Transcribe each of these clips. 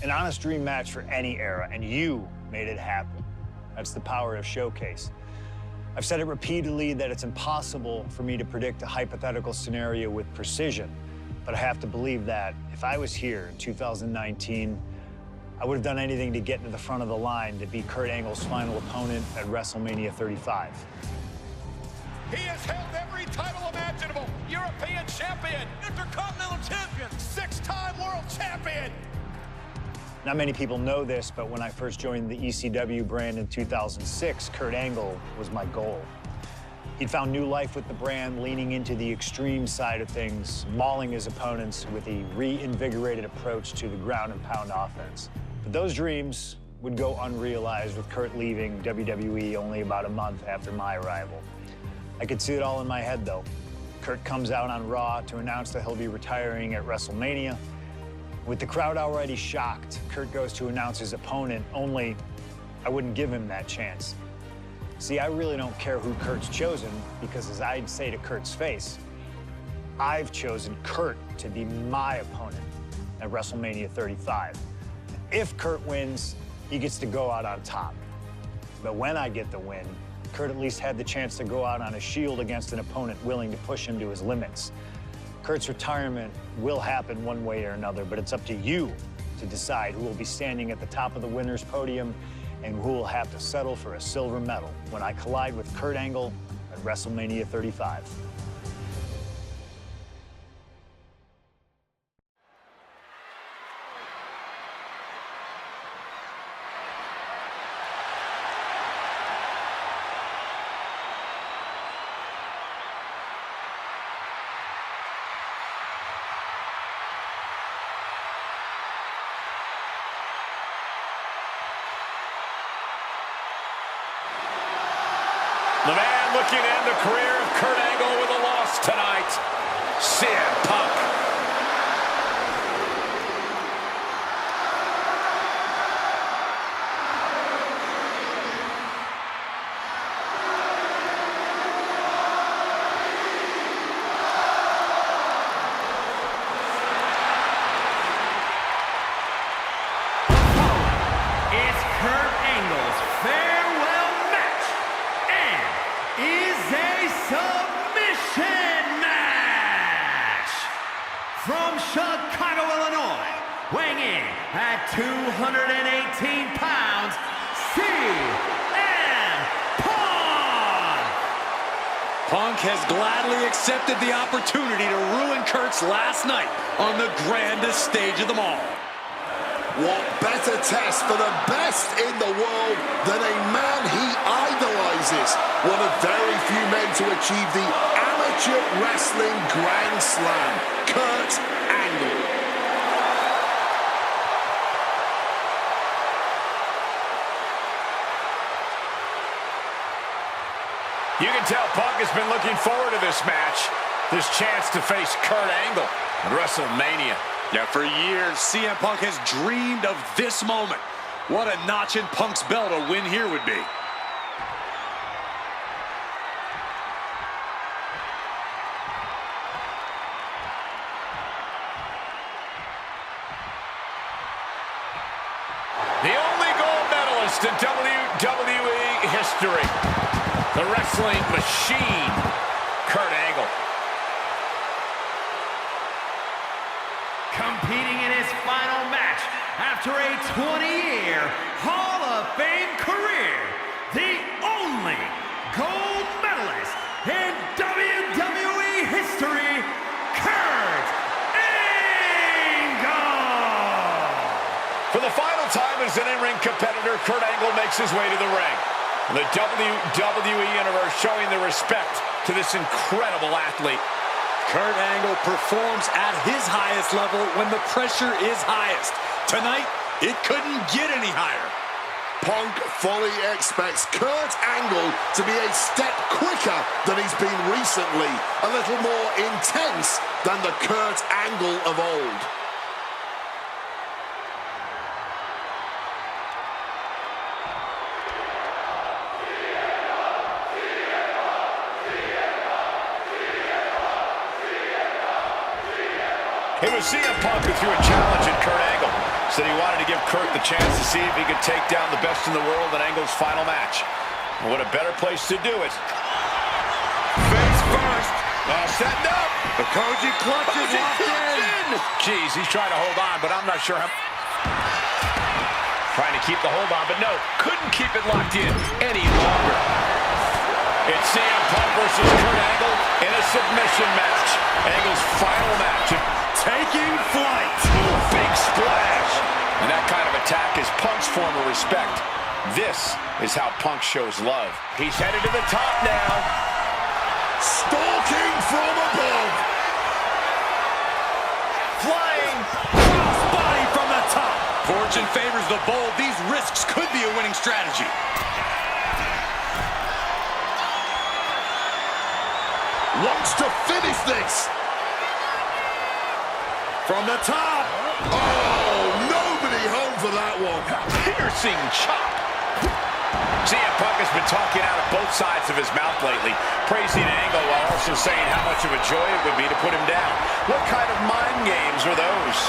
An honest dream match for any era, and you made it happen. That's the power of Showcase. I've said it repeatedly that it's impossible for me to predict a hypothetical scenario with precision, but I have to believe that if I was here in 2019, I would have done anything to get into the front of the line to be Kurt Angle's final opponent at WrestleMania 35. He has held every title imaginable. European champion, Intercontinental champion, 6-time world champion. Not many people know this, but when I first joined the ECW brand in 2006, Kurt Angle was my goal. He'd found new life with the brand, leaning into the extreme side of things, mauling his opponents with a reinvigorated approach to the ground and pound offense. But those dreams would go unrealized with Kurt leaving WWE only about a month after my arrival. I could see it all in my head, though. Kurt comes out on Raw to announce that he'll be retiring at WrestleMania. With the crowd already shocked, Kurt goes to announce his opponent, only I wouldn't give him that chance. See, I really don't care who Kurt's chosen, because as I'd say to Kurt's face, I've chosen Kurt to be my opponent at WrestleMania 35. If Kurt wins, he gets to go out on top. But when I get the win, Kurt at least had the chance to go out on a shield against an opponent willing to push him to his limits. Kurt's retirement will happen one way or another, but it's up to you to decide who will be standing at the top of the winner's podium and who will have to settle for a silver medal when I collide with Kurt Angle at WrestleMania 35. The man looking to end the career of Kurt Angle with a loss tonight, CM Punk. It's Kurt Angle's farewell match and is a submission match. From Chicago, Illinois, weighing in at 218 pounds, CM Punk. Punk has gladly accepted the opportunity to ruin Kurt's last night on the grandest stage of them all. What better test for the best in the world than a man he idolizes? One of very few men to achieve the amateur wrestling Grand Slam, Kurt Angle. You can tell Punk has been looking forward to this match, this chance to face Kurt Angle at WrestleMania. Yeah, for years, CM Punk has dreamed of this moment. What a notch in Punk's belt a win here would be. The only gold medalist in WWE history, the wrestling machine, Kurt Angle. Competing in his final match after a 20-year Hall of Fame career, the only gold medalist in WWE history, Kurt Angle! For the final time as an in-ring competitor, Kurt Angle makes his way to the ring. The WWE Universe showing their respect to this incredible athlete. Kurt Angle performs at his highest level when the pressure is highest. Tonight, it couldn't get any higher. Punk fully expects Kurt Angle to be a step quicker than he's been recently, a little more intense than the Kurt Angle of old. It was CM Punk who threw a challenge at Kurt Angle. Said he wanted to give Kurt the chance to see if he could take down the best in the world in Angle's final match. And what a better place to do it. Face first. Setting up. The Koji clutch is locked in. Jeez, he's trying to hold on, but I'm not sure how. Trying to keep the hold on, but no, couldn't keep it locked in any longer. It's CM Punk versus Kurt Angle in a submission match. Angle's final match. Taking flight. Big splash. And that kind of attack is Punk's form of respect. This is how Punk shows love. He's headed to the top now. Stalking from above. Flying. Crossbody from the top. Fortune favors the bold. These risks could be a winning strategy. Wants to finish this. From the top. Oh, nobody home for that one. Piercing chop. CM Punk has been talking out of both sides of his mouth lately, praising Angle while also saying how much of a joy it would be to put him down. What kind of mind games are those?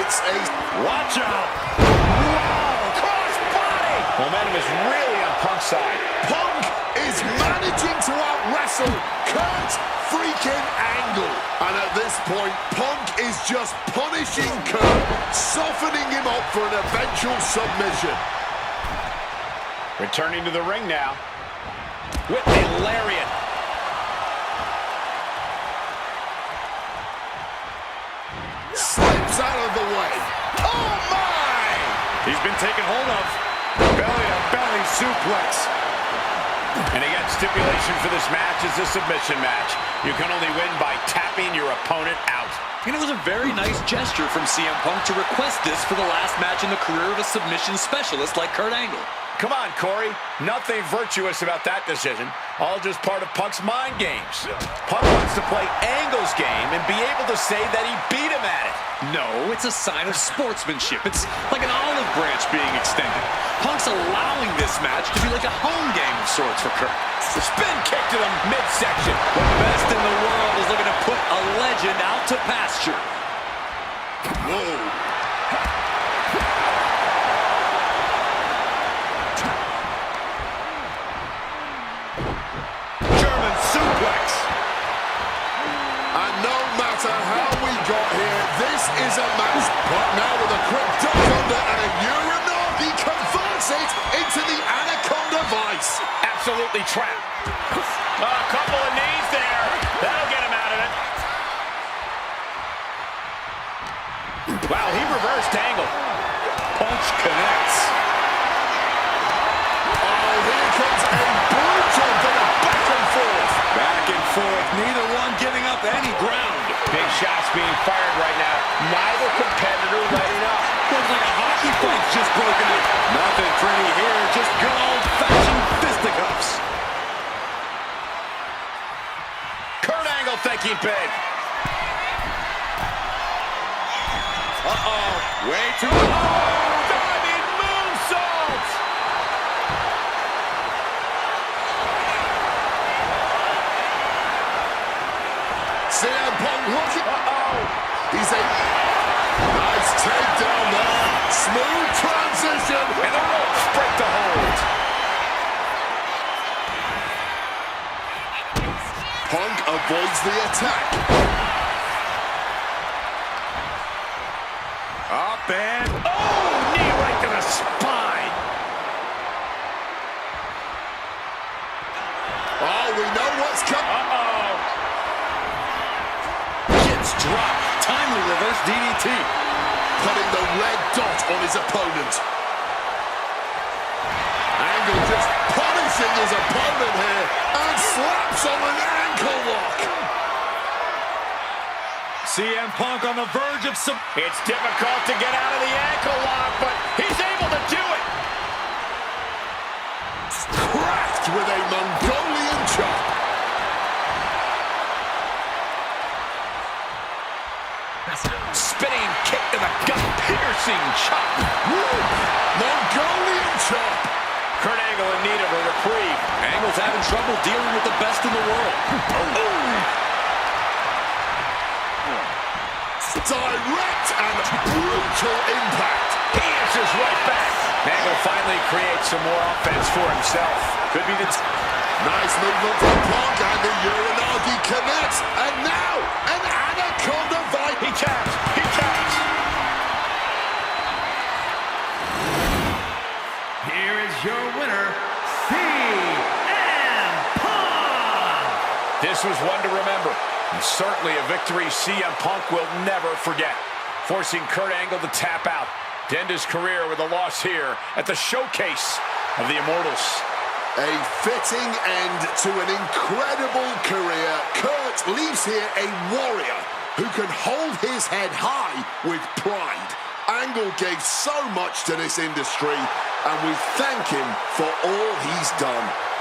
It's a... Watch out. Wow, cross body! Momentum is really on Punk's side. Punk is managing to out-wrestle Kurt freaking Angle. And at this point, Punk is just punishing Kurt, softening him up for an eventual submission. Returning to the ring now with the lariat. Slips out of the way. Oh, my! He's been taken hold of. Belly-to-belly suplex. And again, stipulation for this match is a submission match. You can only win by tapping your opponent out. And it was a very nice gesture from CM Punk to request this for the last match in the career of a submission specialist like Kurt Angle. Come on, Corey. Nothing virtuous about that decision. All just part of Punk's mind games. Punk wants to play Angle's game and be able to say that he beat him at it. No, it's a sign of sportsmanship. It's like an olive branch being extended. Punk's allowing this match to be like a home game of sorts for Kurt. Spin kick to the midsection. The best in the world is looking to put a legend out to pasture. Whoa. German suplex. And no matter how we got here, this is a match. But now with a quick duck under and a Uranage, he converts it into the Anaconda Vice. Absolutely trapped. A couple of knees there. That'll get him out of it. Wow, he reversed Angle. Punch connects. Oh, here comes a brutal bit of back and forth. Back and forth, neither one giving up any ground. Big shots being fired right now. Neither competitor letting up. Looks like a hockey fight's just broken up. Nothing pretty here, just good old-fashioned fisticuffs. Kurt Angle thinking big. Uh-oh, way too Diving moonsault! CM Punk looking. He's a nice takedown there. Smooth transition. And the ropes break the hold. Punk avoids the attack. up and... Oh, knee right to the spine. Oh, we know what's coming. Gets dropped. Timely reverse DDT. Putting the red dot on his opponent. Angle just punishing his opponent here and slaps on an ankle lock. CM Punk on the verge of some... It's difficult to get out of the ankle lock, but he's able to do it. Cracked with a Mongolian chop. Spinning kick to the gut, piercing chop. Woo! Mongolian chop. Kurt Angle in need of a reprieve. Angle's having trouble dealing with the best in the world. Direct and brutal impact. He answers right Angle finally creates some more offense for himself. Could be the... Nice movement from Punk, and the Uranagi connects. And now, an Anaconda Viper. He taps. He taps. Here is your winner, CM Punk! This was one to remember, and certainly a victory CM Punk will never forget. Forcing Kurt Angle to tap out, to end his career with a loss here at the showcase of the Immortals. A fitting end to an incredible career. Kurt leaves here a warrior who can hold his head high with pride. Angle gave so much to this industry, and we thank him for all he's done.